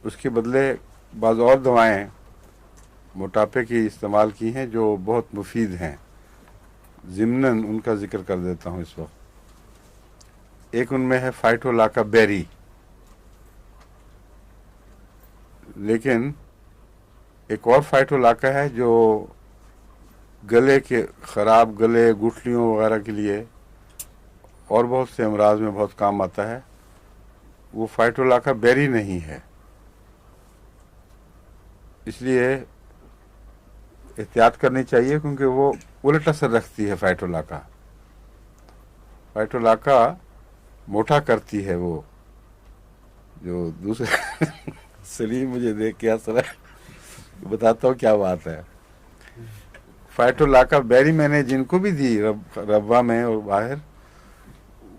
اس کے بدلے بعض اور دوائیں موٹاپے کی استعمال کی ہیں جو بہت مفید ہیں. ضمناً ان کا ذکر کر دیتا ہوں اس وقت. ایک ان میں ہے فائٹولاکا بیری، لیکن ایک اور فائٹولاکا ہے جو گلے کے خراب گلے، گٹھلیوں وغیرہ کے لیے اور بہت سے امراض میں بہت کام آتا ہے. وہ فائٹولاکا بیری نہیں ہے، اس لیے احتیاط کرنی چاہیے کیونکہ وہ الٹ اثر رکھتی ہے. فائٹولاکا موٹا کرتی ہے. وہ جو دوسرے سلیم مجھے دیکھ کے ہنس رہا ہے، بتاتا ہوں کیا بات ہے. فائٹولاکا بیری میں نے جن کو بھی دی ربوہ میں اور باہر،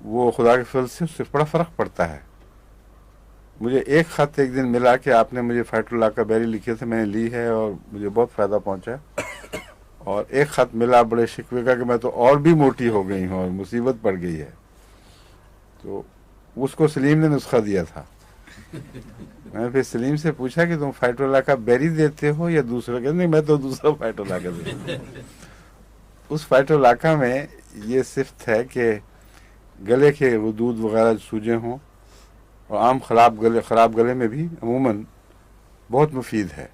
وہ خدا کے فضل سے اس سے بڑا فرق پڑتا ہے. مجھے ایک خط ایک دن ملا کہ آپ نے مجھے فائٹولاکا بیری لکھے تھے، میں نے لی ہے اور مجھے بہت فائدہ پہنچا. اور ایک خط ملا بڑے شکوے کا کہ میں تو اور بھی موٹی ہو گئی ہوں اور مصیبت پڑ گئی ہے. تو اس کو سلیم نے نسخہ دیا تھا. میں نے پھر سلیم سے پوچھا کہ تم فائٹولاکا بیری دیتے ہو یا دوسرا؟ کہ نہیں، میں تو دوسرا فائٹولاکا دیتا ہوں. اس فائٹولاکا میں یہ صفت ہے کہ گلے کے غدود وغیرہ سوجے ہوں، اور عام خراب گلے میں بھی عموماً بہت مفید ہے.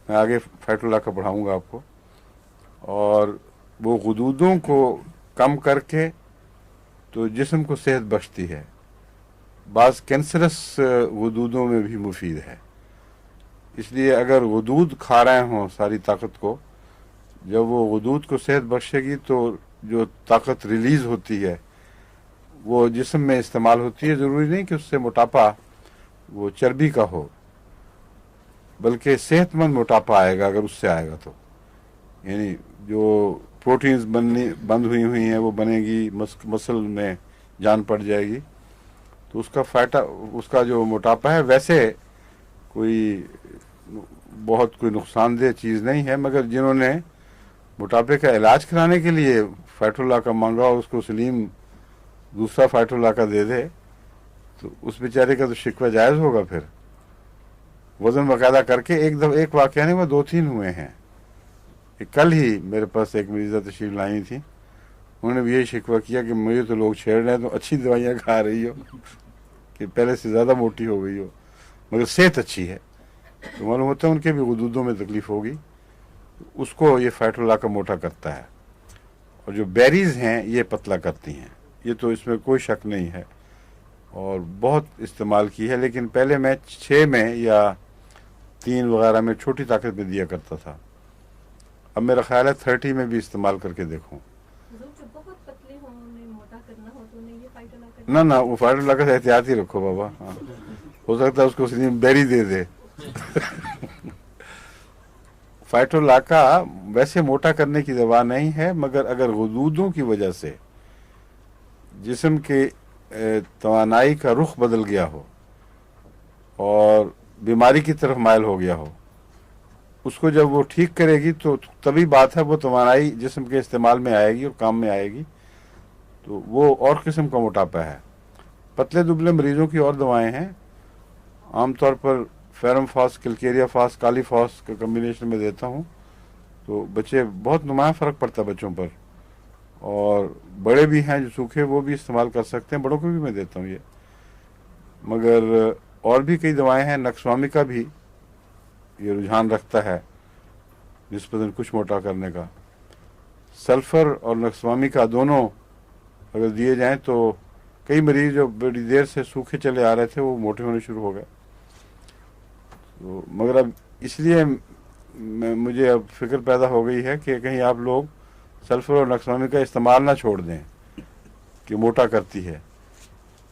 میں آگے فائٹولاکا پڑھاؤں گا آپ کو. اور وہ غدودوں کو کم کر کے تو جسم کو صحت بخشتی ہے. بعض کینسرس غدودوں میں بھی مفید ہے. اس لیے اگر غدود کھا رہے ہوں ساری طاقت کو، جب وہ غدود کو صحت بخشے گی تو جو طاقت ریلیز ہوتی ہے وہ جسم میں استعمال ہوتی ہے. ضروری نہیں کہ اس سے موٹاپا وہ چربی کا ہو، بلکہ صحت مند موٹاپا آئے گا اگر اس سے آئے گا تو. یعنی جو پروٹینز بند ہوئی ہیں وہ بنے گی، مسل میں جان پڑ جائے گی. تو اس کا جو موٹاپا ہے ویسے کوئی بہت نقصان دہ چیز نہیں ہے. مگر جنہوں نے موٹاپے کا علاج کرانے کے لیے فائٹولاکا مانگا اور اس کو سلیم دوسرا فائٹولاکا دے دے تو اس بیچارے کا تو شکوہ جائز ہوگا. پھر وزن باقاعدہ کر کے ایک واقعہ نہیں، وہ 2-3 ہوئے ہیں. کل ہی میرے پاس ایک مریضہ تشریف لائی تھی، انہوں نے بھی یہی شکوہ کیا کہ مجھے تو لوگ چھیڑ رہے ہیں، تو اچھی دوائیاں کھا رہی ہو کہ پہلے سے زیادہ موٹی ہو گئی ہو مگر صحت اچھی ہے. تو معلوم ہوتا ہے ان کے بھی غدودوں میں تکلیف ہوگی. اس کو یہ فائٹولاکا موٹا کرتا ہے. اور جو بیریز ہیں یہ پتلا کرتی ہیں. یہ تو اس میں کوئی شک نہیں ہے اور بہت استعمال کی ہے. لیکن پہلے میں 6 میں یا 3 وغیرہ میں چھوٹی طاقت میں دیا کرتا تھا. اب میرا خیال ہے 30 میں بھی استعمال کر کے دیکھوں. نہ وہ فائٹولاکا سے احتیاط ہی رکھو بابا. ہاں، ہو سکتا ہے اس کو سلیم بیری دے دے. فائٹولاکا ویسے موٹا کرنے کی دوا نہیں ہے، مگر اگر غدودوں کی وجہ سے جسم کے توانائی کا رخ بدل گیا ہو اور بیماری کی طرف مائل ہو گیا ہو، اس کو جب وہ ٹھیک کرے گی تو تبھی بات ہے وہ توانائی جسم کے استعمال میں آئے گی اور کام میں آئے گی. تو وہ اور قسم کا موٹاپا ہے. پتلے دبلے مریضوں کی اور دوائیں ہیں. عام طور پر فیرم فاس، کلکیریا فاس، کالی فاس کا کمبینیشن میں دیتا ہوں. تو بچے بہت نمایاں فرق پڑتا ہے بچوں پر. اور بڑے بھی ہیں جو سوکھے، وہ بھی استعمال کر سکتے ہیں. بڑوں کو بھی میں دیتا ہوں یہ. مگر اور بھی کئی دوائیں ہیں. نکسوامی کا بھی یہ رجحان رکھتا ہے نسبتاً کچھ موٹا کرنے کا. سلفر اور نکسوامی کا دونوں اگر دیے جائیں تو کئی مریض جو بڑی دیر سے سوکھے چلے آ رہے تھے وہ موٹے ہونے شروع ہو گئے. تو مگر اب اس لیے مجھے اب فکر پیدا ہو گئی ہے کہ کہیں آپ لوگ سلفر اور نکسوامی کا استعمال نہ چھوڑ دیں کہ موٹا کرتی ہے.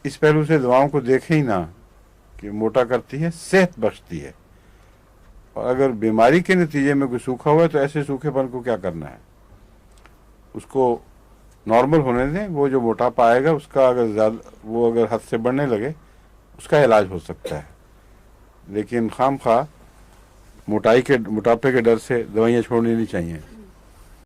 اس پہلو سے دواؤں کو دیکھیں ہی نہ کہ موٹا کرتی ہے، صحت بخشتی ہے. اور اگر بیماری کے نتیجے میں کوئی سوکھا ہوا ہے تو ایسے سوکھے پن کو کیا کرنا ہے، اس کو نارمل ہونے دیں. وہ جو موٹاپا آئے گا اس کا اگر حد سے بڑھنے لگے اس کا علاج ہو سکتا ہے. لیکن خام خواہ موٹاپے کے ڈر سے دوائیاں چھوڑنی نہیں چاہیے.